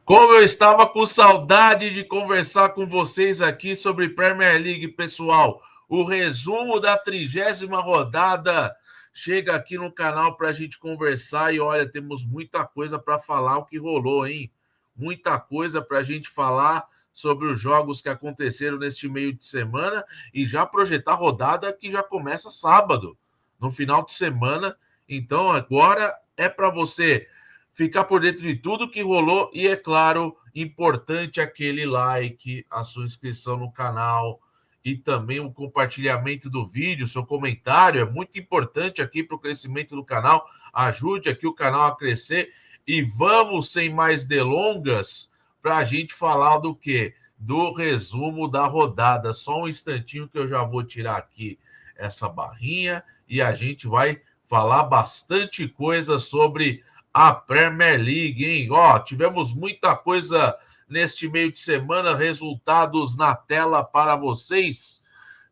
Como eu estava com saudade de conversar com vocês aqui sobre Premier League, pessoal. O resumo da 30ª rodada chega aqui no canal para a gente conversar e olha, temos muita coisa para falar o que rolou, hein? Muita coisa para a gente falar sobre os jogos que aconteceram neste meio de semana e já projetar a rodada que já começa sábado, no final de semana. Então agora é para você ficar por dentro de tudo que rolou e, é claro, importante aquele like, a sua inscrição no canal e também o compartilhamento do vídeo, seu comentário, é muito importante aqui para o crescimento do canal, ajude aqui o canal a crescer e vamos, sem mais delongas, para a gente falar do quê? Do resumo da rodada. Só um instantinho que eu já vou tirar aqui essa barrinha e a gente vai falar bastante coisa sobre a Premier League, hein? Ó, tivemos muita coisa neste meio de semana, resultados na tela para vocês.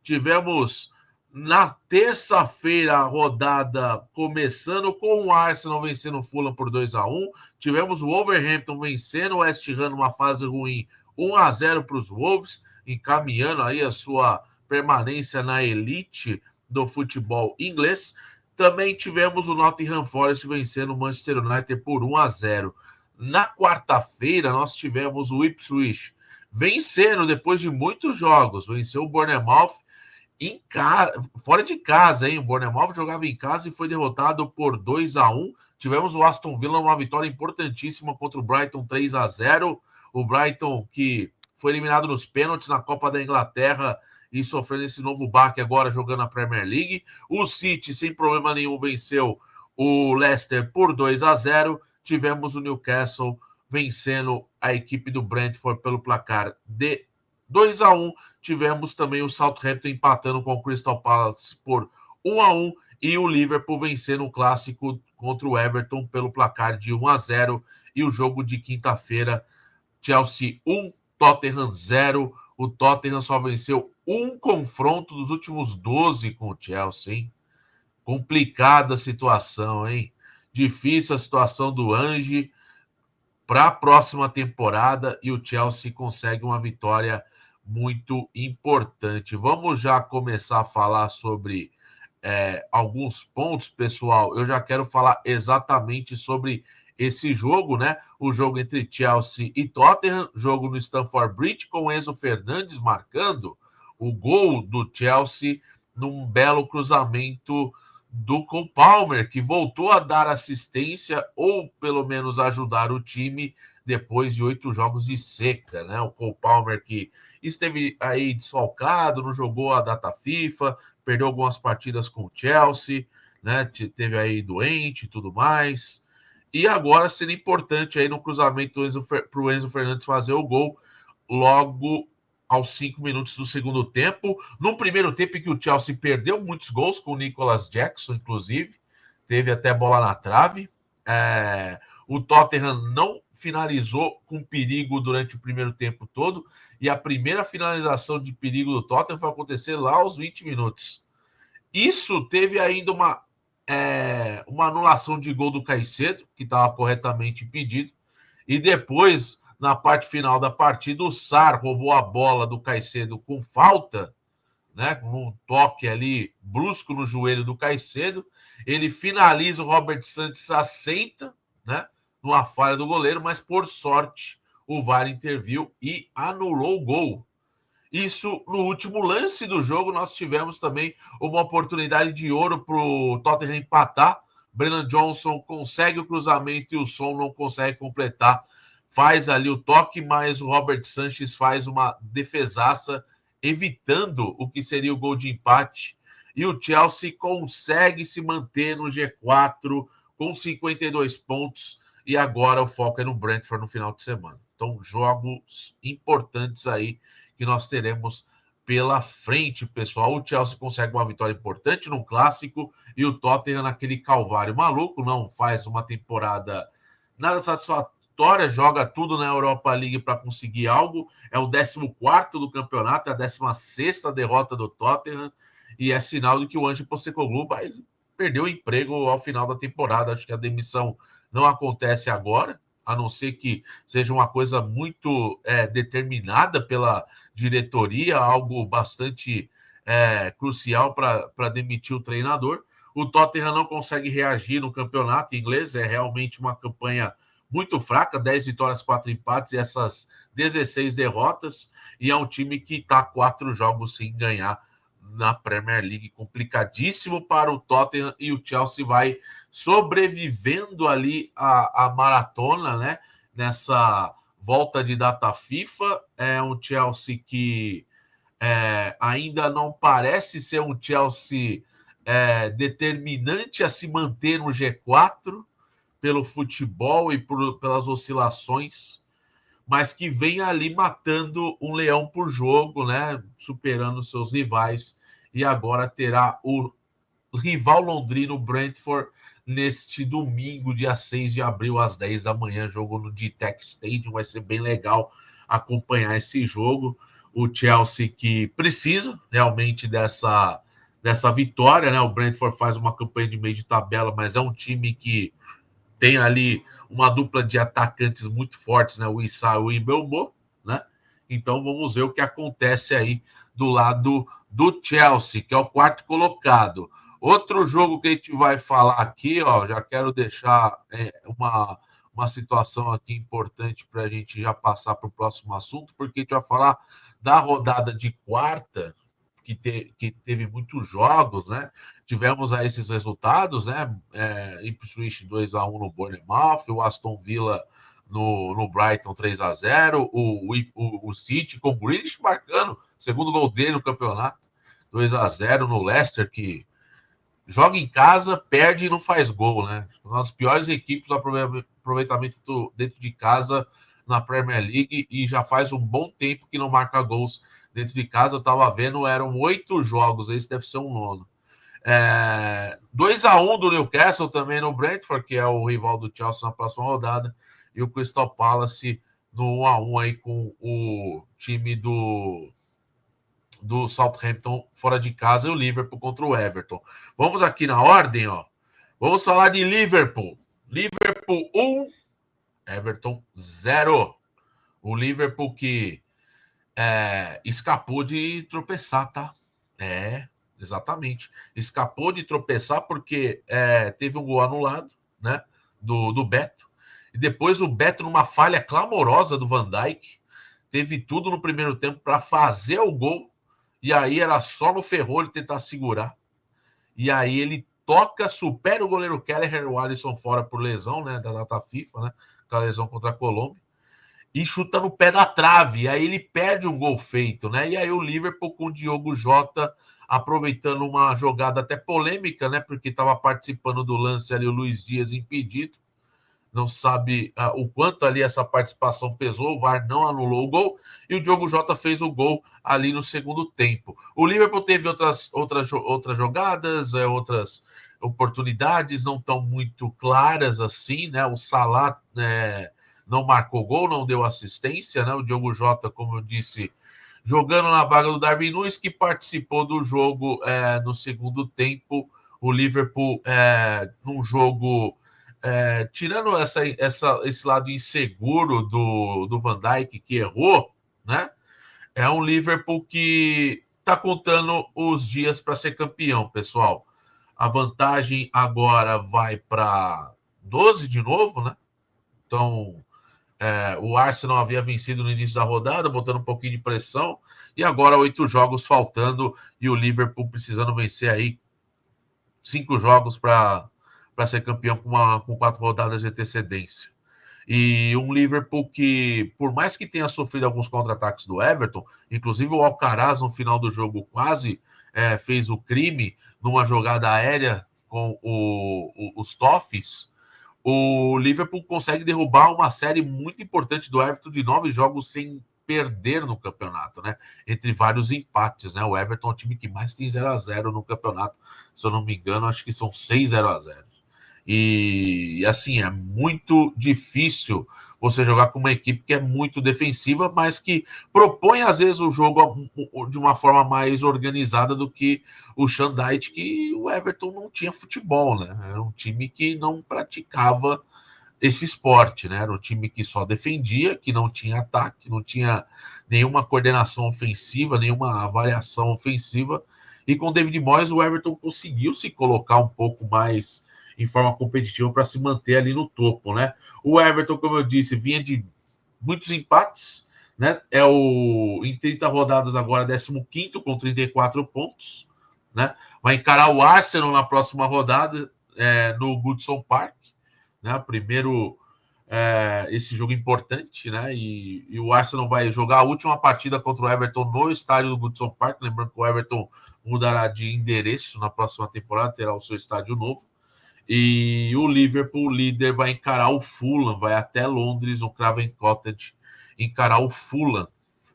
Tivemos na terça-feira a rodada começando com o Arsenal vencendo o Fulham por 2-1. Tivemos o Wolverhampton vencendo o West Ham numa fase ruim, 1-0 para os Wolves, encaminhando aí a sua permanência na elite do futebol inglês. Também tivemos o Nottingham Forest vencendo o Manchester United por 1-0. Na quarta-feira, nós tivemos o Ipswich vencendo, depois de muitos jogos, venceu o Bournemouth em casa, fora de casa, hein? O Bournemouth jogava em casa e foi derrotado por 2-1. Tivemos o Aston Villa, uma vitória importantíssima contra o Brighton 3-0. O Brighton que foi eliminado nos pênaltis na Copa da Inglaterra e sofrendo esse novo baque agora jogando a Premier League. O City, sem problema nenhum, venceu o Leicester por 2-0. Tivemos o Newcastle vencendo a equipe do Brentford pelo placar de 2-1. Tivemos também o Southampton empatando com o Crystal Palace por 1-1 e o Liverpool vencendo o clássico contra o Everton pelo placar de 1-0. E o jogo de quinta-feira, Chelsea 1, Tottenham 0. O Tottenham só venceu um confronto dos últimos 12 com o Chelsea, hein? Complicada a situação, hein? Difícil a situação do Ange para a próxima temporada e o Chelsea consegue uma vitória muito importante. Vamos já começar a falar sobre alguns pontos, pessoal. Eu já quero falar exatamente sobre esse jogo, né? O jogo entre Chelsea e Tottenham, jogo no Stamford Bridge, com Enzo Fernandes marcando o gol do Chelsea num belo cruzamento do Cole Palmer, que voltou a dar assistência ou pelo menos ajudar o time depois de 8 jogos de seca, né? O Cole Palmer que esteve aí desfalcado, não jogou a data FIFA, perdeu algumas partidas com o Chelsea, né? Teve aí doente e tudo mais. E agora seria importante aí no cruzamento para o Enzo Fernandes fazer o gol logo aos 5 minutos do segundo tempo. No primeiro tempo em que o Chelsea perdeu muitos gols com o Nicolas Jackson, inclusive. Teve até bola na trave. O Tottenham não finalizou com perigo durante o primeiro tempo todo. E a primeira finalização de perigo do Tottenham vai acontecer lá aos 20 minutos. Isso teve ainda uma anulação de gol do Caicedo, que estava corretamente impedido. E depois, na parte final da partida, o Sarr roubou a bola do Caicedo com falta, né, com um toque ali brusco no joelho do Caicedo. Ele finaliza, o Robert Santos assenta, né, numa falha do goleiro, mas por sorte o VAR interviu e anulou o gol. Isso, no último lance do jogo, nós tivemos também uma oportunidade de ouro para o Tottenham empatar. Brennan Johnson consegue o cruzamento e o Son não consegue completar. Faz ali o toque, mas o Robert Sanchez faz uma defesaça, evitando o que seria o gol de empate. E o Chelsea consegue se manter no G4 com 52 pontos. E agora o foco é no Brentford no final de semana. Então, jogos importantes aí que nós teremos pela frente, pessoal. O Chelsea consegue uma vitória importante num clássico e o Tottenham naquele calvário maluco, não faz uma temporada nada satisfatória, joga tudo na Europa League para conseguir algo, é o 14º do campeonato, é a 16ª derrota do Tottenham e é sinal de que o Ange Postecoglou vai perder o emprego ao final da temporada. Acho que a demissão não acontece agora, a não ser que seja uma coisa muito determinada pela diretoria, algo bastante crucial para demitir o treinador. O Tottenham não consegue reagir no campeonato inglês, é realmente uma campanha muito fraca, 10 vitórias, 4 empates e essas 16 derrotas, e é um time que está 4 jogos sem ganhar na Premier League, complicadíssimo para o Tottenham, e o Chelsea vai sobrevivendo ali a maratona, né? Nessa volta de data FIFA, é um Chelsea que ainda não parece ser um Chelsea determinante a se manter no G4 pelo futebol e pelas oscilações, mas que vem ali matando um leão por jogo, né? Superando seus rivais, e agora terá o rival londrino Brentford neste domingo, dia 6 de abril, às 10 da manhã, jogo no DTEC Stadium. Vai ser bem legal acompanhar esse jogo. O Chelsea que precisa realmente dessa vitória, né? O Brentford faz uma campanha de meio de tabela, mas é um time que tem ali uma dupla de atacantes muito fortes, né? O Issa e o Mbeumo, né? Então vamos ver o que acontece aí do lado do Chelsea, que é o quarto colocado. Outro jogo que a gente vai falar aqui, ó, já quero deixar uma situação aqui importante para a gente já passar para o próximo assunto, porque a gente vai falar da rodada de quarta, que teve muitos jogos, né? Tivemos aí esses resultados, né? Ipswich 2-1 no Bournemouth, o Aston Villa no Brighton 3-0, o City com o Grealish marcando segundo gol dele no campeonato, 2-0 no Leicester, que joga em casa, perde e não faz gol, né? Uma das piores equipes do aproveitamento dentro de casa na Premier League, e já faz um bom tempo que não marca gols dentro de casa. Eu estava vendo, eram 8 jogos, esse deve ser um nono. 2-1 do Newcastle também no Brentford, que é o rival do Chelsea na próxima rodada, e o Crystal Palace no 1-1 aí com o time do Southampton fora de casa, e o Liverpool contra o Everton. Vamos aqui na ordem, ó. Vamos falar de Liverpool. Liverpool 1, Everton 0. O Liverpool que escapou de tropeçar, tá? Exatamente. Escapou de tropeçar porque teve um gol anulado, né? Do Beto. E depois o Beto, numa falha clamorosa do Van Dijk, teve tudo no primeiro tempo para fazer o gol. E aí era só no Ferrolho tentar segurar. E aí ele toca, supera o goleiro Kelleher, o Alisson fora por lesão, né? Da data FIFA, né? Aquela lesão contra a Colômbia. E chuta no pé da trave. E aí ele perde um gol feito, né? E aí o Liverpool com o Diogo Jota aproveitando uma jogada até polêmica, né? Porque estava participando do lance ali o Luiz Dias impedido. Não sabe o quanto ali essa participação pesou, o VAR não anulou o gol, e o Diogo Jota fez o gol ali no segundo tempo. O Liverpool teve outras jogadas, outras oportunidades, não tão muito claras assim, né? O Salah não marcou gol, não deu assistência, né? O Diogo Jota, como eu disse, jogando na vaga do Darwin Núñez, que participou do jogo no segundo tempo. O Liverpool num jogo... tirando esse lado inseguro do Van Dijk, que errou, né? É um Liverpool que está contando os dias para ser campeão, pessoal. A vantagem agora vai para 12 de novo, né? Então, o Arsenal havia vencido no início da rodada, botando um pouquinho de pressão, e agora 8 jogos faltando, e o Liverpool precisando vencer aí 5 jogos para ser campeão com 4 rodadas de antecedência. E um Liverpool que, por mais que tenha sofrido alguns contra-ataques do Everton, inclusive o Alcaraz no final do jogo quase fez o crime numa jogada aérea com os Toffees, o Liverpool consegue derrubar uma série muito importante do Everton de 9 jogos sem perder no campeonato, né? Entre vários empates, né? O Everton é o time que mais tem 0-0 no campeonato. Se eu não me engano, acho que são 6 0-0. E assim, é muito difícil você jogar com uma equipe que é muito defensiva, mas que propõe às vezes o jogo de uma forma mais organizada do que o Shandite, que o Everton não tinha futebol, né? Era um time que não praticava esse esporte, né? Era um time que só defendia, que não tinha ataque, não tinha nenhuma coordenação ofensiva, nenhuma variação ofensiva. E com o David Moyes, o Everton conseguiu se colocar um pouco mais em forma competitiva para se manter ali no topo, né? O Everton, como eu disse, vinha de muitos empates, né? Em 30 rodadas agora, 15º com 34 pontos, né? Vai encarar o Arsenal na próxima rodada, no Goodison Park, né? Primeiro, esse jogo importante, né? E o Arsenal vai jogar a última partida contra o Everton no estádio do Goodison Park. Lembrando que o Everton mudará de endereço na próxima temporada, terá o seu estádio novo. E o Liverpool, líder, vai encarar o Fulham, vai até Londres, no Craven Cottage, encarar o Fulham.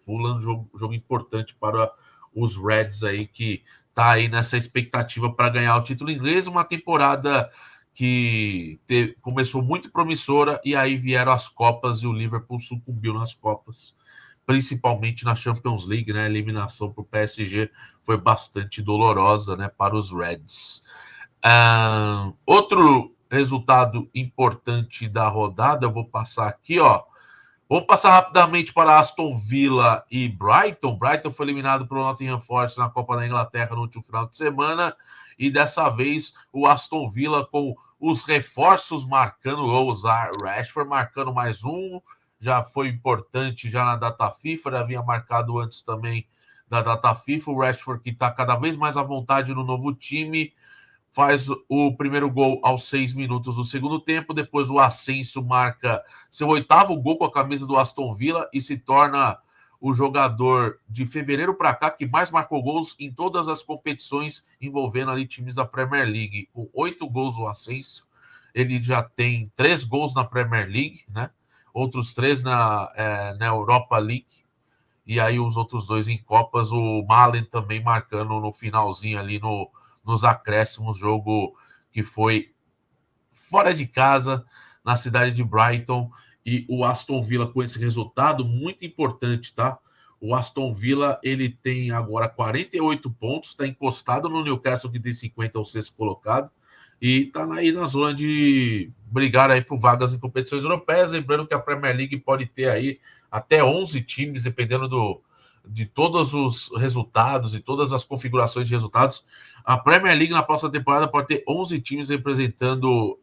Fulham, jogo importante para os Reds aí, que tá aí nessa expectativa para ganhar o título inglês. Uma temporada que começou muito promissora e aí vieram as Copas e o Liverpool sucumbiu nas Copas, principalmente na Champions League, né? A eliminação para o PSG foi bastante dolorosa, né, para os Reds. Outro resultado importante da rodada, eu vou passar aqui, ó. Vamos passar rapidamente para Aston Villa e Brighton. Brighton foi eliminado pelo Nottingham Forest na Copa da Inglaterra no último final de semana. E dessa vez o Aston Villa com os reforços marcando gols. Rashford marcando mais um. Já foi importante já na data FIFA. Já havia marcado antes também da data FIFA. O Rashford que está cada vez mais à vontade no novo time. Faz o primeiro gol aos 6 minutos do segundo tempo. Depois o Asensio marca seu 8º gol com a camisa do Aston Villa e se torna o jogador de fevereiro para cá que mais marcou gols em todas as competições envolvendo ali times da Premier League. Com 8 gols o Asensio. Ele já tem 3 gols na Premier League, né? Outros 3 na Europa League. E aí os outros 2 em Copas. O Malen também marcando no finalzinho ali nos acréscimos, jogo que foi fora de casa, na cidade de Brighton, e o Aston Villa com esse resultado muito importante, tá? O Aston Villa, ele tem agora 48 pontos, está encostado no Newcastle, que tem 50, o 6º colocado, e está aí na zona de brigar aí por vagas em competições europeias, lembrando que a Premier League pode ter aí até 11 times, dependendo de todos os resultados e todas as configurações de resultados. A Premier League na próxima temporada pode ter 11 times representando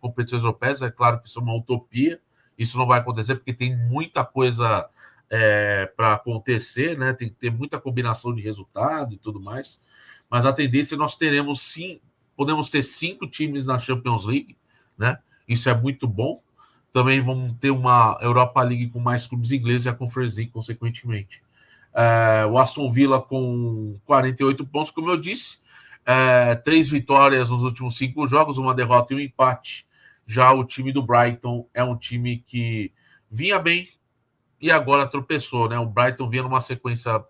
competições europeias. É claro que isso é uma utopia, isso não vai acontecer porque tem muita coisa para acontecer, né? Tem que ter muita combinação de resultado e tudo mais. Mas a tendência nós teremos sim, podemos ter 5 times na Champions League, né? Isso é muito bom. Também vamos ter uma Europa League com mais clubes ingleses e a Conference League, consequentemente. O Aston Villa com 48 pontos, como eu disse, 3 vitórias nos últimos 5 jogos, uma derrota e um empate. Já o time do Brighton é um time que vinha bem e agora tropeçou, né? O Brighton vinha numa sequência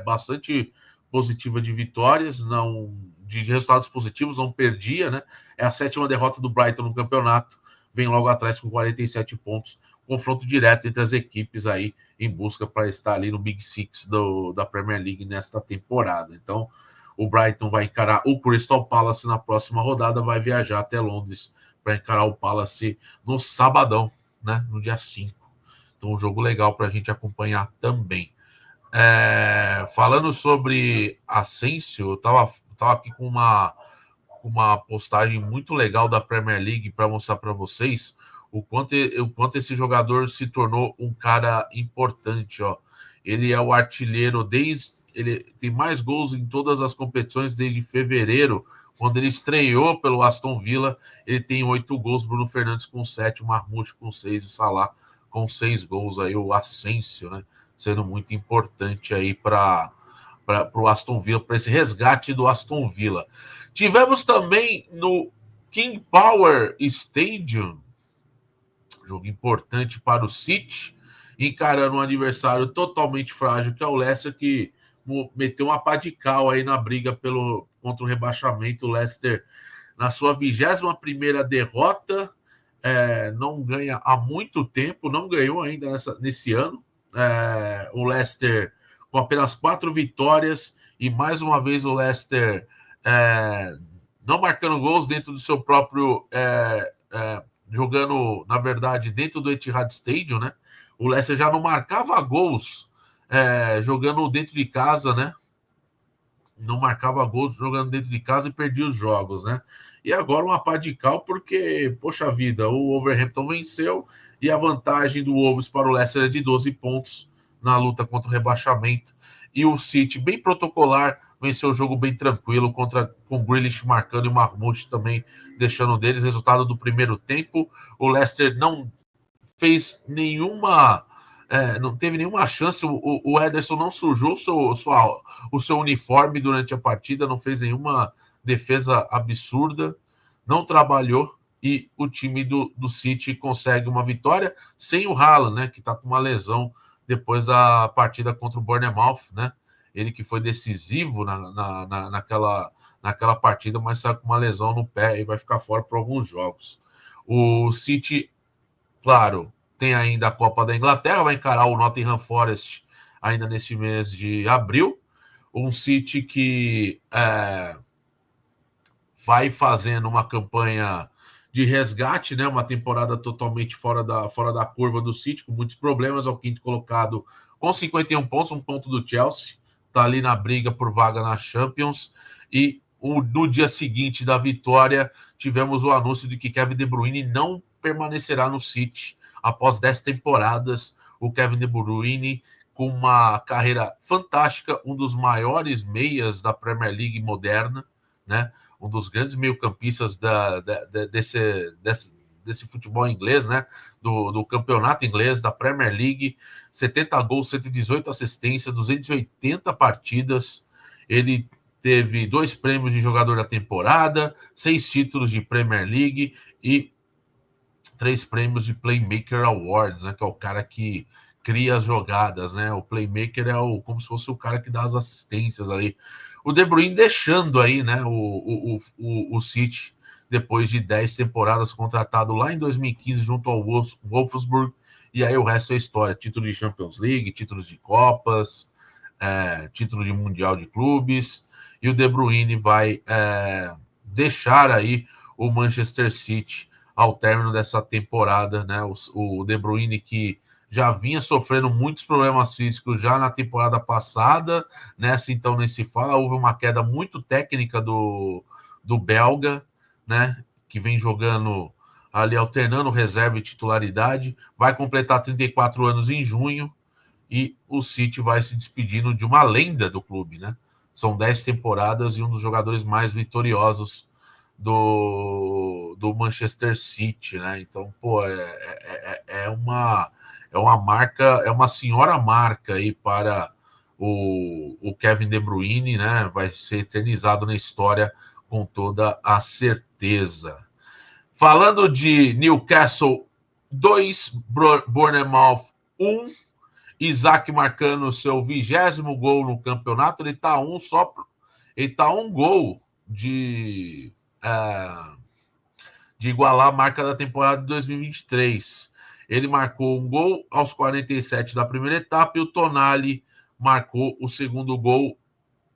bastante positiva de vitórias, não de resultados positivos, não perdia, né? É a 7ª derrota do Brighton no campeonato, vem logo atrás com 47 pontos. Confronto direto entre as equipes aí em busca para estar ali no Big Six da Premier League nesta temporada. Então, o Brighton vai encarar o Crystal Palace na próxima rodada, vai viajar até Londres para encarar o Palace no sabadão, né, no dia 5. Então, um jogo legal para a gente acompanhar também. Falando sobre Asensio, eu estava aqui com uma postagem muito legal da Premier League para mostrar para vocês o quanto esse jogador se tornou um cara importante, ó. Ele é o artilheiro ele tem mais gols em todas as competições desde fevereiro, quando ele estreou pelo Aston Villa. Ele tem 8 gols, Bruno Fernandes com 7, o Marmoush com 6, o Salah com 6 gols aí, o Asensio, né, sendo muito importante aí para o Aston Villa, para esse resgate do Aston Villa. Tivemos também no King Power Stadium, jogo importante para o City, encarando um adversário totalmente frágil, que é o Leicester, que meteu uma pá de cal aí na briga contra o rebaixamento. O Leicester, na sua 21ª derrota, não ganha há muito tempo, não ganhou ainda nesse ano. O Leicester com apenas 4 vitórias, e mais uma vez o Leicester não marcando gols dentro do seu próprio jogando, na verdade, dentro do Etihad Stadium, né? O Leicester já não marcava gols jogando dentro de casa, né? Não marcava gols jogando dentro de casa e perdia os jogos, né? E agora uma pá de cal, porque, poxa vida, o Wolverhampton venceu e a vantagem do Wolves para o Leicester é de 12 pontos na luta contra o rebaixamento. E o City, bem protocolar, venceu o jogo bem tranquilo, com o Grealish marcando e o Marmoush também deixando deles. Resultado do primeiro tempo, o Leicester não fez nenhuma... não teve nenhuma chance, o Ederson não sujou o seu uniforme durante a partida, não fez nenhuma defesa absurda, não trabalhou, e o time do City consegue uma vitória sem o Haaland, né, que está com uma lesão depois da partida contra o Bournemouth, né? Ele que foi decisivo naquela partida, mas saiu com uma lesão no pé e vai ficar fora por alguns jogos. O City, claro, tem ainda a Copa da Inglaterra, vai encarar o Nottingham Forest ainda neste mês de abril. Um City que vai fazendo uma campanha de resgate, né? Uma temporada totalmente fora da curva do City, com muitos problemas, ao quinto colocado com 51 pontos, um ponto do Chelsea, está ali na briga por vaga na Champions. E no dia seguinte da vitória, tivemos o anúncio de que Kevin De Bruyne não permanecerá no City após 10 temporadas. O Kevin De Bruyne, com uma carreira fantástica, um dos maiores meias da Premier League moderna, né? Um dos grandes meio-campistas desse futebol inglês, né? Do campeonato inglês, da Premier League. 70 gols, 118 assistências, 280 partidas. Ele teve 2 prêmios de jogador da temporada, 6 títulos de Premier League e 3 prêmios de Playmaker Awards, né? Que é o cara que cria as jogadas, né? O Playmaker é como se fosse o cara que dá as assistências ali. O De Bruyne deixando aí, né, o City, depois de 10 temporadas, contratado lá em 2015 junto ao Wolfsburg, e aí o resto é história. Título de Champions League, títulos de Copas, título de Mundial de Clubes, e o De Bruyne vai deixar aí o Manchester City ao término dessa temporada, né? O De Bruyne, que já vinha sofrendo muitos problemas físicos já na temporada passada, nessa então nem se fala, houve uma queda muito técnica do belga, né, que vem jogando ali, alternando reserva e titularidade, vai completar 34 anos em junho, e o City vai se despedindo de uma lenda do clube, né? São 10 temporadas e um dos jogadores mais vitoriosos do Manchester City, né? Então, pô, é uma marca, é uma senhora marca aí para o Kevin De Bruyne, né? Vai ser eternizado na história com toda a certeza. Falando de Newcastle 2, Bournemouth 1, Isaac marcando o seu 20º gol no campeonato, ele está um gol de igualar a marca da temporada de 2023. Ele marcou um gol aos 47 da primeira etapa e o Tonali marcou o segundo gol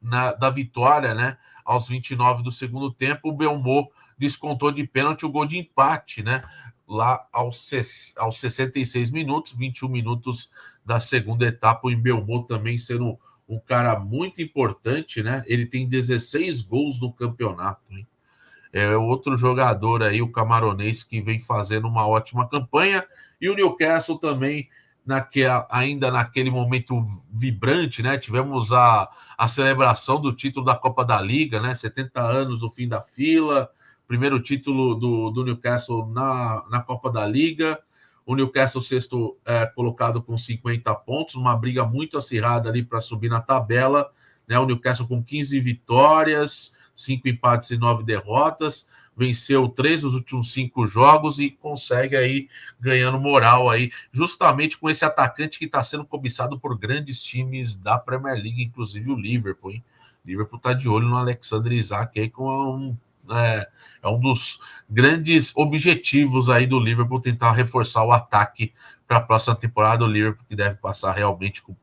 da vitória, né? Aos 29 do segundo tempo. O Belmont descontou de pênalti o gol de empate, né? Lá aos 66 minutos, 21 minutos da segunda etapa. O Belmont também sendo um cara muito importante, né? Ele tem 16 gols no campeonato, hein? É outro jogador aí, o camaronês, que vem fazendo uma ótima campanha. E o Newcastle também, ainda naquele momento vibrante, né? Tivemos a celebração do título da Copa da Liga, né? 70 anos do fim da fila, primeiro título do Newcastle na Copa da Liga. O Newcastle sexto colocado com 50 pontos, uma briga muito acirrada ali para subir na tabela, né? O Newcastle com 15 vitórias, 5 empates e 9 derrotas, venceu 3 dos últimos 5 jogos e consegue aí ganhando moral aí, justamente com esse atacante que está sendo cobiçado por grandes times da Premier League, inclusive o Liverpool, hein? O Liverpool está de olho no Alexander Isak aí, com um dos grandes objetivos aí do Liverpool, tentar reforçar o ataque para a próxima temporada. O Liverpool que deve passar realmente com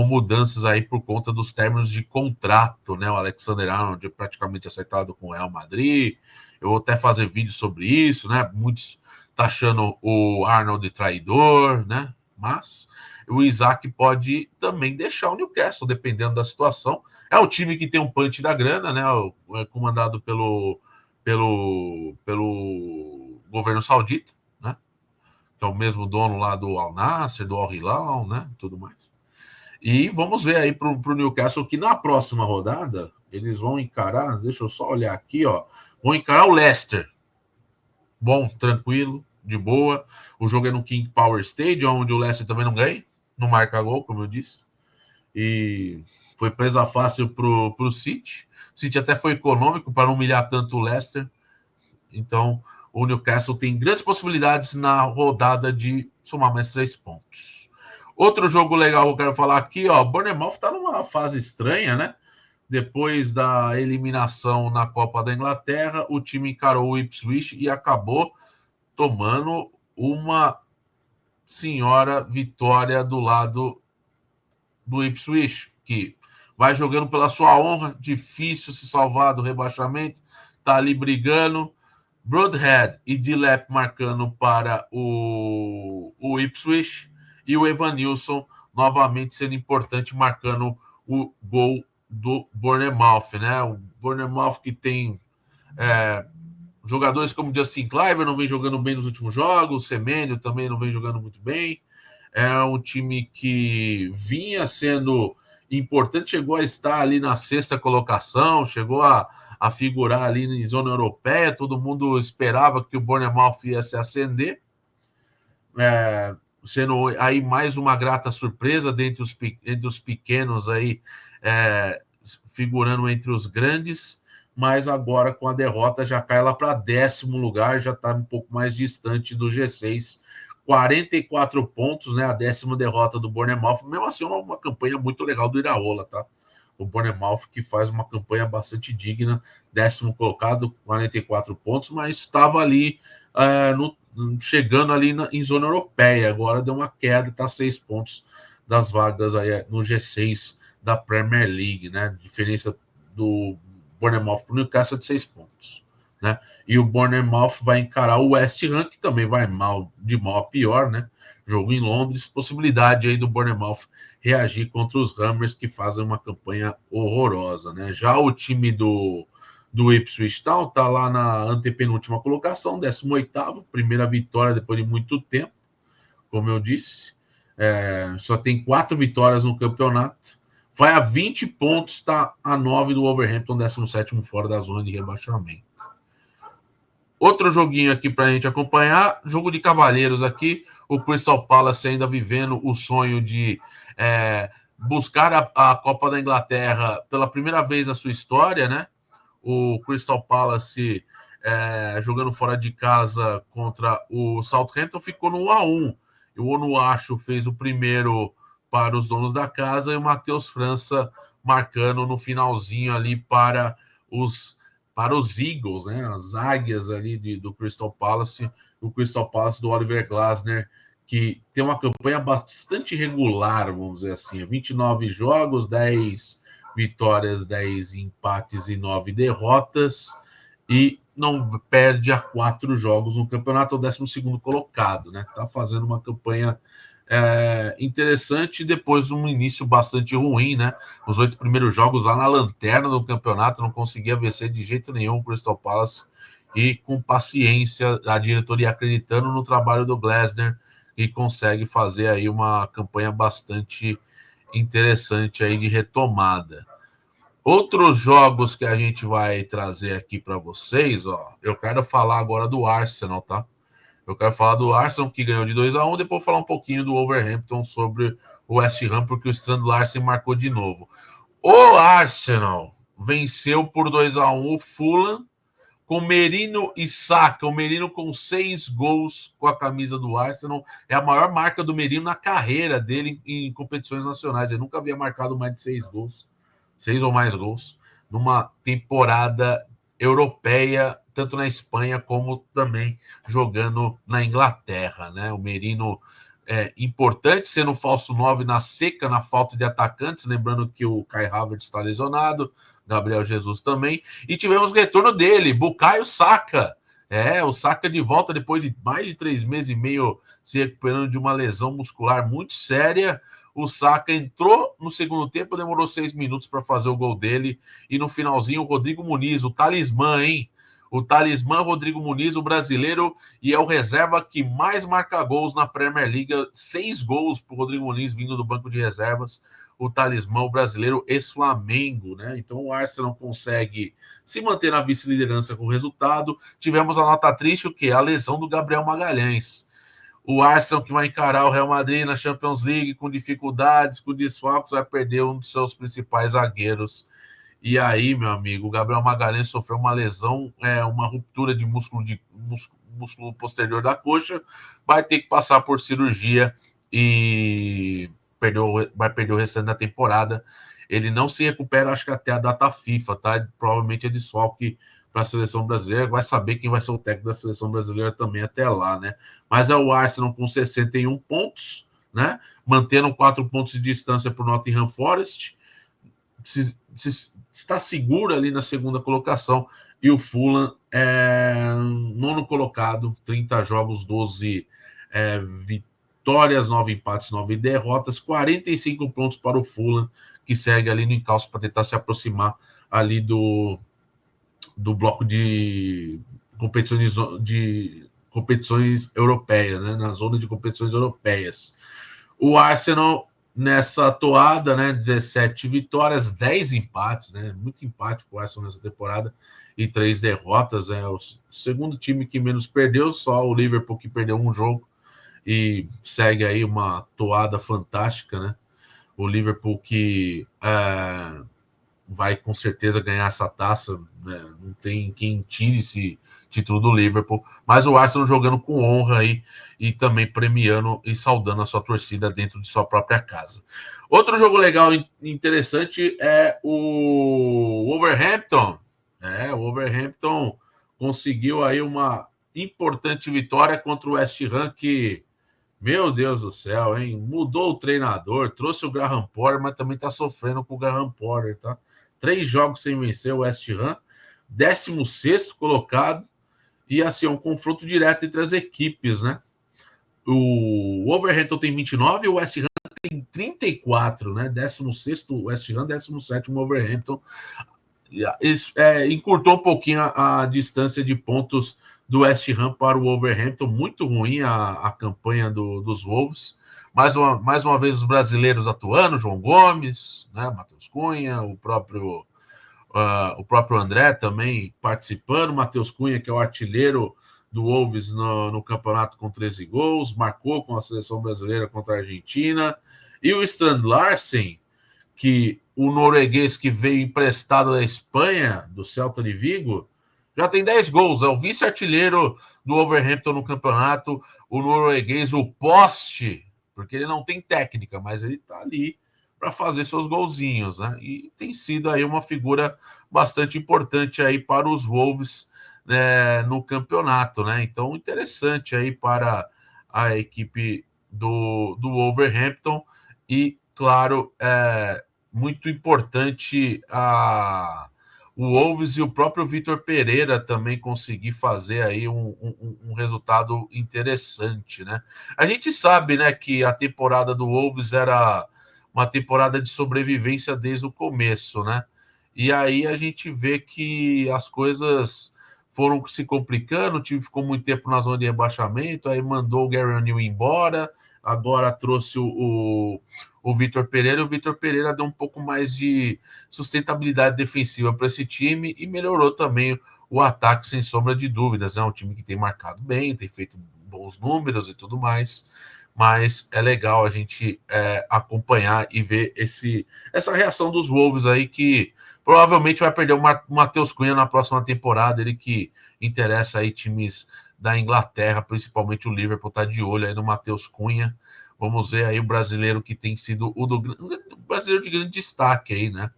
mudanças aí por conta dos términos de contrato, né? O Alexander-Arnold praticamente acertado com o Real Madrid. Eu vou até fazer vídeo sobre isso, né? Muitos taxando o Arnold de traidor, né? Mas o Isaac pode também deixar o Newcastle, dependendo da situação. É o time que tem um punch da grana, né? É comandado pelo governo saudita, né? Que é o mesmo dono lá do Al Nassr, do Al Hilal, né? Tudo mais. E vamos ver aí para o Newcastle que na próxima rodada eles vão encarar, deixa eu só olhar aqui, ó, vão encarar o Leicester. Bom, tranquilo, de boa. O jogo é no King Power Stadium, onde o Leicester também não ganha, não marca gol, como eu disse. E foi presa fácil pro City. O City até foi econômico para não humilhar tanto o Leicester. Então, o Newcastle tem grandes possibilidades na rodada de somar mais 3 pontos. Outro jogo legal que eu quero falar aqui, ó, Bournemouth está numa fase estranha, né? Depois da eliminação na Copa da Inglaterra, o time encarou o Ipswich e acabou tomando uma senhora vitória do lado do Ipswich, que vai jogando pela sua honra, difícil se salvar do rebaixamento, tá ali brigando. Broadhead e Dilep marcando para o Ipswich e o Evanilson novamente sendo importante, marcando o gol do Bournemouth, né? O Bournemouth que tem jogadores como Justin Cliver não vem jogando bem nos últimos jogos, o Semenyo também não vem jogando muito bem. É um time que vinha sendo importante, chegou a estar ali na 6ª colocação, chegou a figurar ali em zona europeia, todo mundo esperava que o Bournemouth ia se ascender, sendo aí mais uma grata surpresa dentre os pequenos aí, figurando entre os grandes, mas agora com a derrota já cai lá para 10º lugar, já está um pouco mais distante do G6, 44 pontos, né? A 10ª derrota do Bournemouth, mesmo assim uma campanha muito legal do Iraola, tá? O Bournemouth que faz uma campanha bastante digna, 10º colocado, 44 pontos, mas estava ali chegando ali em zona europeia, agora deu uma queda, está 6 pontos das vagas aí no G6 da Premier League, né? Diferença do Bournemouth para o Newcastle de 6 pontos, né? E o Bournemouth vai encarar o West Ham, que também vai de mal a pior, né? Jogo em Londres, possibilidade aí do Bournemouth reagir contra os Hammers, que fazem uma campanha horrorosa, né? Já o time do Ipswich Town tá lá na antepenúltima colocação, 18º, primeira vitória depois de muito tempo, como eu disse. Só tem 4 vitórias no campeonato. Vai a 20 pontos, está a 9 do Wolverhampton, 17º fora da zona de rebaixamento. Outro joguinho aqui para a gente acompanhar, jogo de cavalheiros aqui, o Crystal Palace ainda vivendo o sonho de buscar a Copa da Inglaterra pela primeira vez na sua história, né? O Crystal Palace jogando fora de casa contra o Southampton ficou no 1-1. O Onuachu fez o primeiro para os donos da casa e o Matheus França marcando no finalzinho ali para os Eagles, né? As águias ali do Crystal Palace, o Crystal Palace do Oliver Glasner, que tem uma campanha bastante regular, vamos dizer assim, 29 jogos, 10 vitórias, 10 empates e 9 derrotas, e não perde a 4 jogos no campeonato, é o 12º colocado, né? Tá fazendo uma campanha interessante, depois um início bastante ruim, né? Os 8 primeiros jogos lá na lanterna do campeonato, não conseguia vencer de jeito nenhum o Crystal Palace, e com paciência, a diretoria acreditando no trabalho do Glasner, e consegue fazer aí uma campanha bastante interessante aí de retomada. Outros jogos que a gente vai trazer aqui para vocês, ó, eu quero falar agora do Arsenal, tá? Eu quero falar do Arsenal, que ganhou de 2-1, depois falar um pouquinho do Wolverhampton sobre o West Ham, porque o Strand Larsen marcou de novo. O Arsenal venceu por 2-1 o Fulham, com Merino e Saka. O Merino com 6 gols com a camisa do Arsenal. É a maior marca do Merino na carreira dele em competições nacionais. Ele nunca havia marcado mais de 6 gols. 6 ou mais gols numa temporada europeia, tanto na Espanha como também jogando na Inglaterra, né? O Merino é importante, sendo falso 9 na seca, na falta de atacantes, lembrando que o Kai Havertz está lesionado, Gabriel Jesus também, e tivemos o retorno dele, Bukayo Saka, O Saka de volta depois de mais de 3 meses e meio se recuperando de uma lesão muscular muito séria. O Saka entrou no segundo tempo, demorou 6 minutos para fazer o gol dele. E no finalzinho, o Rodrigo Muniz, o talismã, hein? O talismã Rodrigo Muniz, o brasileiro, e é o reserva que mais marca gols na Premier League. 6 gols para o Rodrigo Muniz vindo do banco de reservas. O talismã, o brasileiro, ex-Flamengo, né? Então o Arsenal consegue se manter na vice-liderança com o resultado. Tivemos a nota triste, o quê? A lesão do Gabriel Magalhães. O Arsenal, que vai encarar o Real Madrid na Champions League com dificuldades, com desfalques, vai perder um dos seus principais zagueiros. E aí, meu amigo, o Gabriel Magalhães sofreu uma lesão, uma ruptura de músculo posterior da coxa, vai ter que passar por cirurgia e vai perder o restante da temporada. Ele não se recupera, acho que até a data FIFA, tá? Provavelmente é desfalque para a seleção brasileira. Vai saber quem vai ser o técnico da seleção brasileira também até lá, né? Mas é o Arsenal com 61 pontos, né? Mantendo 4 pontos de distância para o Nottingham Forest. Está seguro ali na segunda colocação. E o Fulham é nono colocado, 30 jogos, 12 vitórias, 9 empates, 9 derrotas, 45 pontos para o Fulham, que segue ali no encalço para tentar se aproximar ali do bloco de competições europeias, né? Na zona de competições europeias. O Arsenal nessa toada, né? 17 vitórias, 10 empates, né? Muito empate para o Arsenal nessa temporada e 3 derrotas. É o segundo time que menos perdeu, só o Liverpool que perdeu um jogo e segue aí uma toada fantástica, né? O Liverpool que vai com certeza ganhar essa taça, né? Não tem quem tire esse título do Liverpool, mas o Arsenal jogando com honra aí e também premiando e saudando a sua torcida dentro de sua própria casa. Outro jogo legal e interessante é o Wolverhampton. O Wolverhampton conseguiu aí uma importante vitória contra o West Ham, que, meu Deus do céu, hein? Mudou o treinador, trouxe o Graham Potter, mas também tá sofrendo com o Graham Potter, tá? 3 jogos sem vencer o West Ham, 16º colocado, e assim, é um confronto direto entre as equipes, né? O Wolverhampton tem 29 e o West Ham tem 34, né? 16º West Ham, 17º Wolverhampton. Encurtou um pouquinho a distância de pontos do West Ham para o Wolverhampton. Muito ruim a campanha dos Wolves. Mais uma vez os brasileiros atuando, João Gomes, né, Matheus Cunha, o próprio André também participando, Matheus Cunha, que é o artilheiro do Wolves no campeonato com 13 gols, marcou com a seleção brasileira contra a Argentina, e o Strand Larsen, que o norueguês que veio emprestado da Espanha, do Celta de Vigo, já tem 10 gols, é o vice-artilheiro do Wolverhampton no campeonato, o norueguês, o Poste, porque ele não tem técnica, mas ele tá ali para fazer seus golzinhos, né? E tem sido aí uma figura bastante importante aí para os Wolves, né, no campeonato, né? Então, interessante aí para a equipe do Wolverhampton e, claro, muito importante o Wolves e o próprio Vitor Pereira também conseguir fazer aí um resultado interessante, né? A gente sabe, né, que a temporada do Wolves era uma temporada de sobrevivência desde o começo, né? E aí a gente vê que as coisas foram se complicando, o time ficou muito tempo na zona de rebaixamento, aí mandou o Gary O'Neill embora, agora trouxe o Vitor Pereira, e o Vitor Pereira deu um pouco mais de sustentabilidade defensiva para esse time e melhorou também o ataque, sem sombra de dúvidas. É um time que tem marcado bem, tem feito bons números e tudo mais, mas é legal a gente acompanhar e ver essa reação dos Wolves aí, que provavelmente vai perder o Matheus Cunha na próxima temporada, ele que interessa aí times da Inglaterra, principalmente o Liverpool está de olho aí no Matheus Cunha. Vamos ver aí o brasileiro que tem sido o brasileiro de grande destaque aí, né?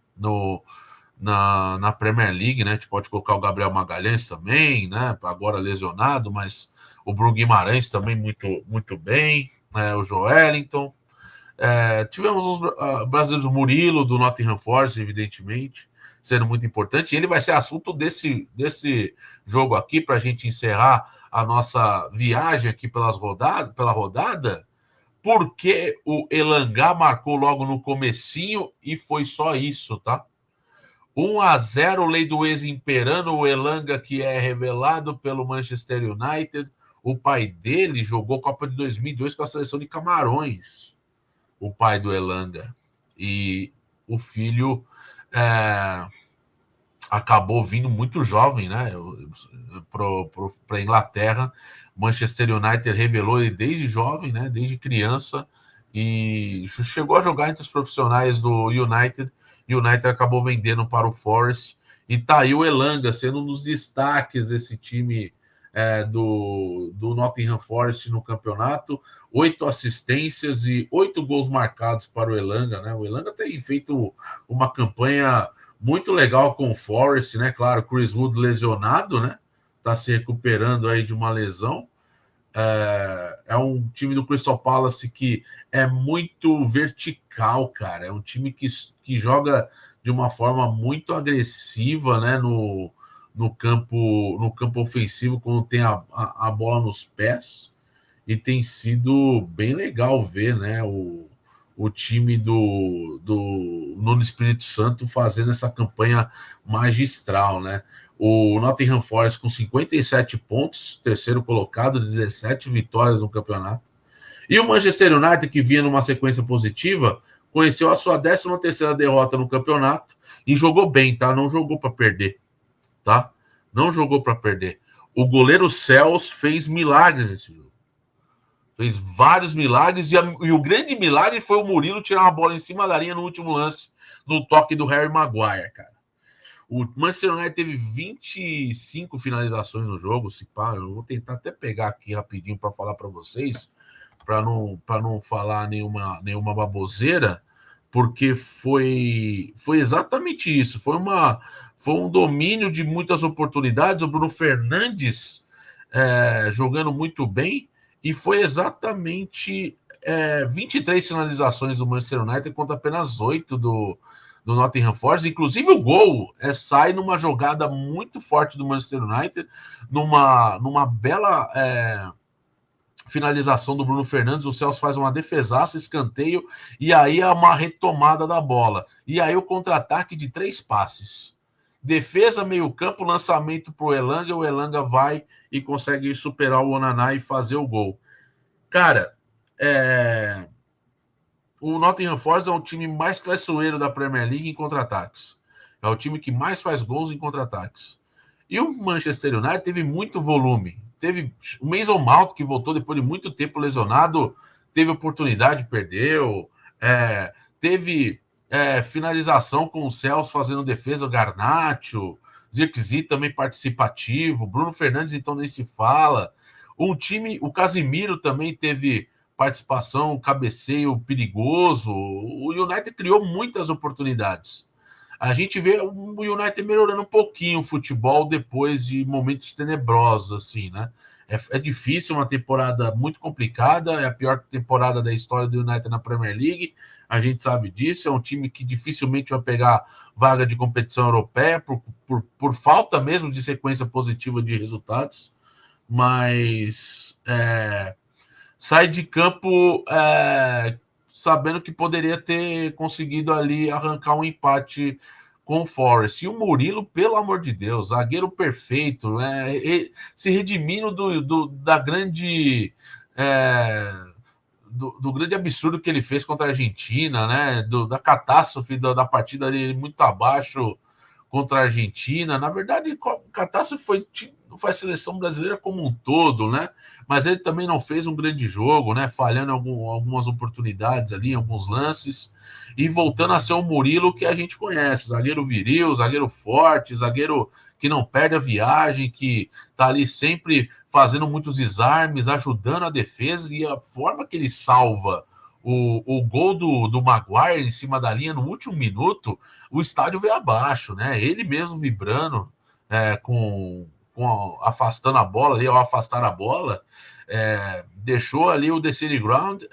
Na Premier League, né? A gente pode colocar o Gabriel Magalhães também, né? Agora lesionado, mas o Bruno Guimarães também muito, muito bem, o Joelinton. Tivemos os brasileiros, Murilo, do Nottingham Forest, evidentemente. sendo muito importante. E ele vai ser assunto desse jogo aqui, para a gente encerrar a nossa viagem aqui pela rodada, porque o Elanga marcou logo no comecinho e foi só isso, tá? 1-0, lei do ex imperando, o Elanga, que é revelado pelo Manchester United. O pai dele jogou Copa de 2002 com a seleção de Camarões, o pai do Elanga. E o filho acabou vindo muito jovem, né, para a Inglaterra. Manchester United revelou ele desde jovem, né, desde criança, e chegou a jogar entre os profissionais do United. E o United acabou vendendo para o Forest, e tá aí o Elanga sendo um dos destaques desse time do Nottingham Forest no campeonato. 8 assistências e 8 gols marcados para o Elanga, né? O Elanga tem feito uma campanha muito legal com o Forest, né? Claro, Chris Wood lesionado, né? Tá se recuperando aí de uma lesão. É um time do Crystal Palace que é muito vertical, cara. É um time que joga de uma forma muito agressiva, né? No campo ofensivo, quando tem a bola nos pés. E tem sido bem legal ver, né? O time do Nuno Espírito Santo fazendo essa campanha magistral, né? O Nottingham Forest com 57 pontos, terceiro colocado, 17 vitórias no campeonato. E o Manchester United, que vinha numa sequência positiva, conheceu a sua 13ª derrota no campeonato e jogou bem, tá? Não jogou para perder, tá? Não jogou para perder. O goleiro Cels fez milagres nesse jogo. Fez vários milagres, e o grande milagre foi o Murilo tirar uma bola em cima da linha no último lance, no toque do Harry Maguire, cara. O Manchester United teve 25 finalizações no jogo, se pá, eu vou tentar até pegar aqui rapidinho para falar para vocês, para não falar nenhuma baboseira, porque foi exatamente isso, foi um domínio de muitas oportunidades, o Bruno Fernandes jogando muito bem, e foi exatamente 23 finalizações do Manchester United contra apenas 8 do Nottingham Forest. Inclusive o gol sai numa jogada muito forte do Manchester United, numa bela finalização do Bruno Fernandes. O Celso faz uma defesaça, escanteio, e aí é uma retomada da bola. E aí o contra-ataque de 3 passes. Defesa, meio campo, lançamento para o Elanga vai e consegue superar o Onana e fazer o gol. Cara, o Nottingham Forest é o time mais traiçoeiro da Premier League em contra-ataques. É o time que mais faz gols em contra-ataques. E o Manchester United teve muito volume. Teve o Mason Mount, que voltou depois de muito tempo lesionado, teve oportunidade, perdeu. Teve finalização com o Celso fazendo defesa, o Garnacho, Zirkzee também participativo, Bruno Fernandes então nem se fala. O Casemiro também teve participação, cabeceio perigoso. O United criou muitas oportunidades. A gente vê o United melhorando um pouquinho o futebol depois de momentos tenebrosos, assim, né? É difícil, uma temporada muito complicada, é a pior temporada da história do United na Premier League, a gente sabe disso, é um time que dificilmente vai pegar vaga de competição europeia por falta mesmo de sequência positiva de resultados, mas sai de campo sabendo que poderia ter conseguido ali arrancar um empate com o Forest. E o Murilo, pelo amor de Deus, zagueiro perfeito, se redimindo do grande absurdo que ele fez contra a Argentina, né? Da catástrofe da partida ali muito abaixo contra a Argentina. Na verdade, a catástrofe foi a seleção brasileira como um todo, né? Mas ele também não fez um grande jogo, né? Falhando algumas oportunidades ali, alguns lances, e voltando a ser o Murilo que a gente conhece, zagueiro viril, zagueiro forte, zagueiro que não perde a viagem, que tá ali sempre fazendo muitos desarmes, ajudando a defesa, e a forma que ele salva o gol do Maguire em cima da linha no último minuto, o estádio veio abaixo, né? Ele mesmo vibrando, afastando a bola, ali, ao afastar a bola, deixou ali o Decision Ground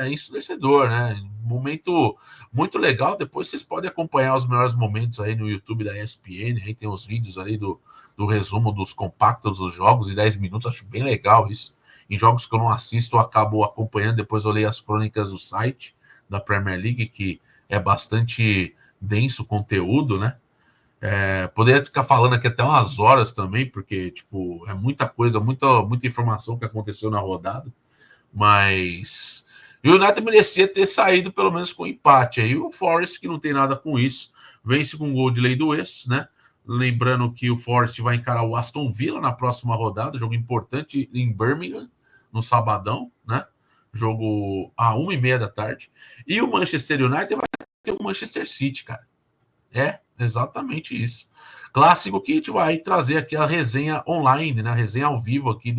ensurdecedor, né? momento muito legal. Depois vocês podem acompanhar os melhores momentos aí no YouTube da ESPN. Aí tem os vídeos ali do resumo dos compactos dos jogos de 10 minutos. Acho bem legal isso. Em jogos que eu não assisto, eu acabo acompanhando. Depois eu leio as crônicas do site da Premier League, que é bastante denso o conteúdo, né? Poderia ficar falando aqui até umas horas também, porque tipo, é muita coisa, muita informação que aconteceu na rodada. Mas o United merecia ter saído pelo menos com empate. Aí o Forest, que não tem nada com isso, vence com um gol de lei do ex, né? Lembrando que o Forest vai encarar o Aston Villa na próxima rodada, jogo importante em Birmingham, no sabadão, né? Jogo a 1h30 da tarde. E o Manchester United vai ter o Manchester City, cara. É, exatamente isso. Clássico que a gente vai trazer aqui a resenha online, né? A resenha ao vivo aqui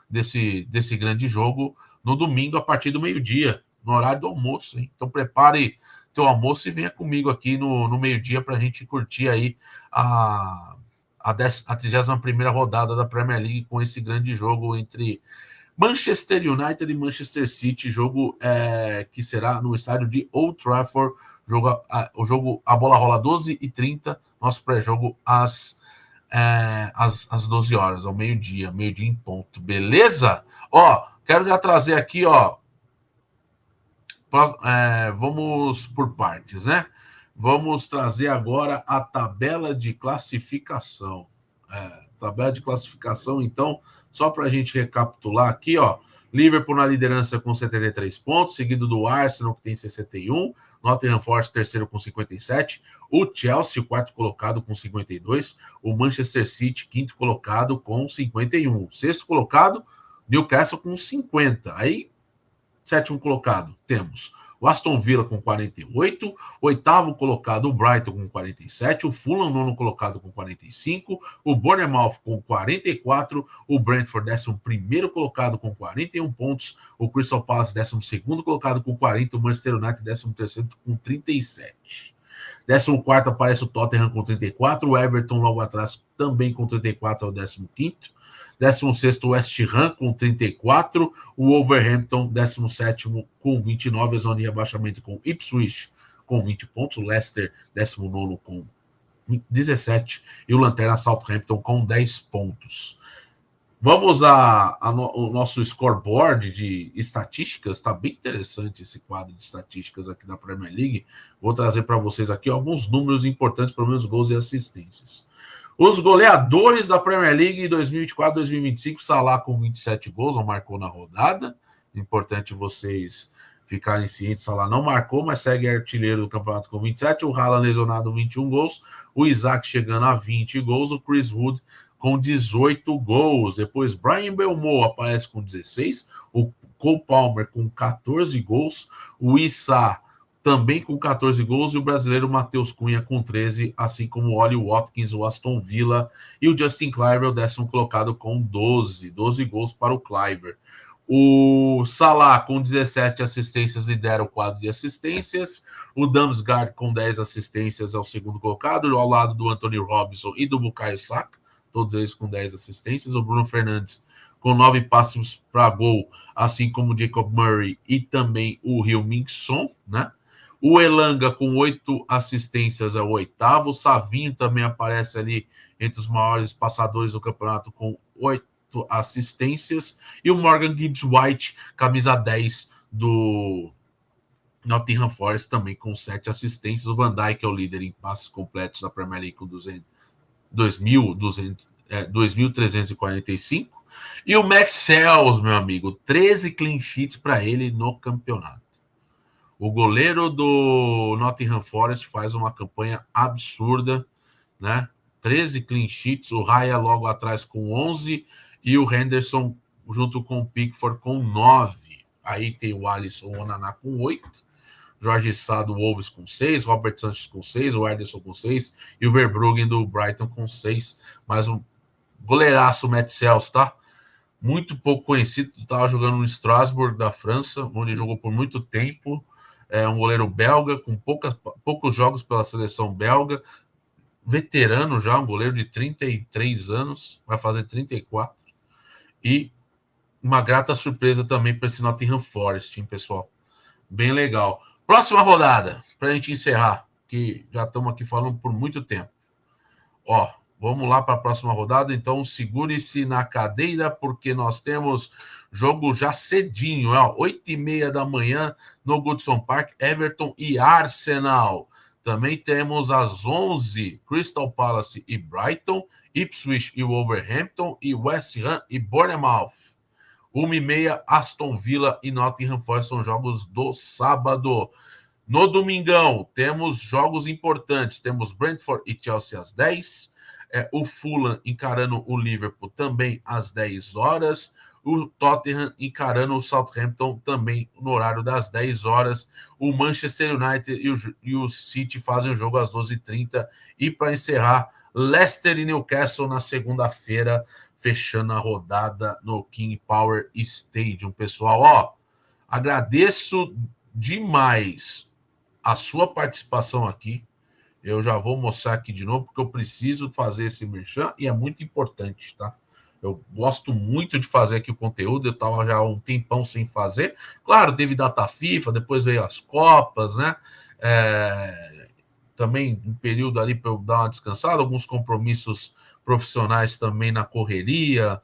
desse grande jogo no domingo a partir do meio-dia, no horário do almoço, hein? Então prepare teu almoço e venha comigo aqui no meio-dia para a gente curtir aí a 31ª rodada da Premier League com esse grande jogo entre Manchester United e Manchester City, jogo que será no estádio de Old Trafford. A bola rola 12h30, nosso pré-jogo às 12 horas, ao meio-dia em ponto, beleza? Ó, quero já trazer aqui, ó, vamos por partes, né? Vamos trazer agora a tabela de classificação. Tabela de classificação, então, só para a gente recapitular aqui, ó. Liverpool na liderança com 73 pontos, seguido do Arsenal, que tem 61, Nottingham Forest, terceiro com 57, o Chelsea, quarto colocado, com 52, o Manchester City, quinto colocado, com 51, sexto colocado, Newcastle com 50, aí, sétimo colocado, temos o Aston Villa com 48, oitavo colocado o Brighton com 47, o Fulham nono colocado com 45, o Bournemouth com 44, o Brentford 11º colocado com 41 pontos, o Crystal Palace 12º colocado com 40, o Manchester United 13º com 37. 14º aparece o Tottenham com 34, o Everton logo atrás também com 34 é o 15º. 16º, West Ham com 34, o Wolverhampton 17º com 29, a zona de rebaixamento com Ipswich com 20 pontos, o Leicester 19º com 17 e o Lanterna Southampton com 10 pontos. Vamos ao nosso scoreboard de estatísticas, está bem interessante esse quadro de estatísticas aqui da Premier League. Vou trazer para vocês aqui alguns números importantes, pelo menos gols e assistências. Os goleadores da Premier League 2024-2025, Salah com 27 gols, não marcou na rodada. Importante vocês ficarem cientes, Salah não marcou, mas segue artilheiro do campeonato com 27. O Haaland lesionado, 21 gols. O Isaac chegando a 20 gols. O Chris Wood com 18 gols. Depois, Brian Belmo aparece com 16. O Cole Palmer com 14 gols. O Issa também com 14 gols, e o brasileiro Matheus Cunha com 13, assim como o Ollie Watkins, o Aston Villa, e o Justin Kluivert, o 10º colocado com 12 gols para o Kluivert. O Salah com 17 assistências lidera o quadro de assistências, o Damsgaard com 10 assistências é o segundo colocado, ao lado do Anthony Robinson e do Bukayo Saka, todos eles com 10 assistências, o Bruno Fernandes com 9 passes para gol, assim como o Jacob Murray e também o Heung-min Son, né? O Elanga com 8 assistências é o oitavo. O Savinho também aparece ali entre os maiores passadores do campeonato com 8 assistências. E o Morgan Gibbs-White, camisa 10 do Nottingham Forest, também com 7 assistências. O Van Dijk é o líder em passes completos da Premier League com 2.345. E o Matt Sells, meu amigo, 13 clean sheets para ele no campeonato. O goleiro do Nottingham Forest faz uma campanha absurda, né? 13 clean sheets, o Raya logo atrás com 11 e o Henderson junto com o Pickford com 9. Aí tem o Alisson Onaná com 8, Jorge Sá do Wolves com 6, Robert Sanchez com 6, o Ederson com 6 e o Verbruggen do Brighton com 6. Mais um goleiraço, Matt Sells, tá? Muito pouco conhecido, estava jogando no Strasbourg da França, onde jogou por muito tempo. É um goleiro belga, com poucos jogos pela seleção belga, veterano já, um goleiro de 33 anos, vai fazer 34, e uma grata surpresa também para esse Nottingham Forest, hein, pessoal? Bem legal. Próxima rodada, para a gente encerrar, que já estamos aqui falando por muito tempo. Ó, vamos lá para a próxima rodada, então segure-se na cadeira, porque nós temos jogo já cedinho, ó, 8h30 da manhã no Goodson Park, Everton e Arsenal. Também temos às 11 Crystal Palace e Brighton, Ipswich e Wolverhampton, e West Ham e Bournemouth. 1h30, Aston Villa e Nottingham Forest são jogos do sábado. No domingão, temos jogos importantes. Temos Brentford e Chelsea às 10. O Fulham encarando o Liverpool também às 10 horas. O Tottenham encarando o Southampton também no horário das 10 horas. O Manchester United e o City fazem o jogo às 12h30. E para encerrar, Leicester e Newcastle na segunda-feira, fechando a rodada no King Power Stadium. Pessoal, ó, agradeço demais a sua participação aqui. Eu já vou mostrar aqui de novo, porque eu preciso fazer esse merchan e é muito importante, tá? Eu gosto muito de fazer aqui o conteúdo, eu estava já há um tempão sem fazer. Claro, teve data FIFA, depois veio as Copas, né? Também um período ali para eu dar uma descansada, alguns compromissos profissionais também na correria,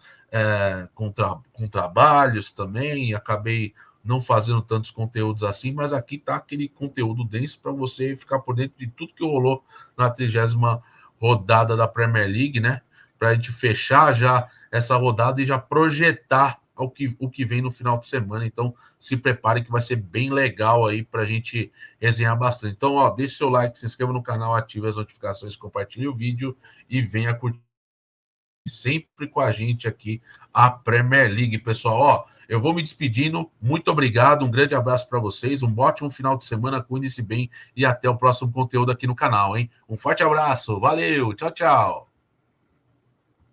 com trabalhos também, acabei não fazendo tantos conteúdos assim, mas aqui tá aquele conteúdo denso para você ficar por dentro de tudo que rolou na 30ª rodada da Premier League, né? Para a gente fechar já essa rodada e já projetar o que vem no final de semana. Então, se prepare que vai ser bem legal aí para a gente resenhar bastante. Então, ó, deixe seu like, se inscreva no canal, ative as notificações, compartilhe o vídeo e venha curtir sempre com a gente aqui a Premier League, pessoal. Ó, eu vou me despedindo. Muito obrigado, um grande abraço para vocês, um ótimo final de semana, cuide-se bem e até o próximo conteúdo aqui no canal, hein? Um forte abraço, valeu, tchau, tchau.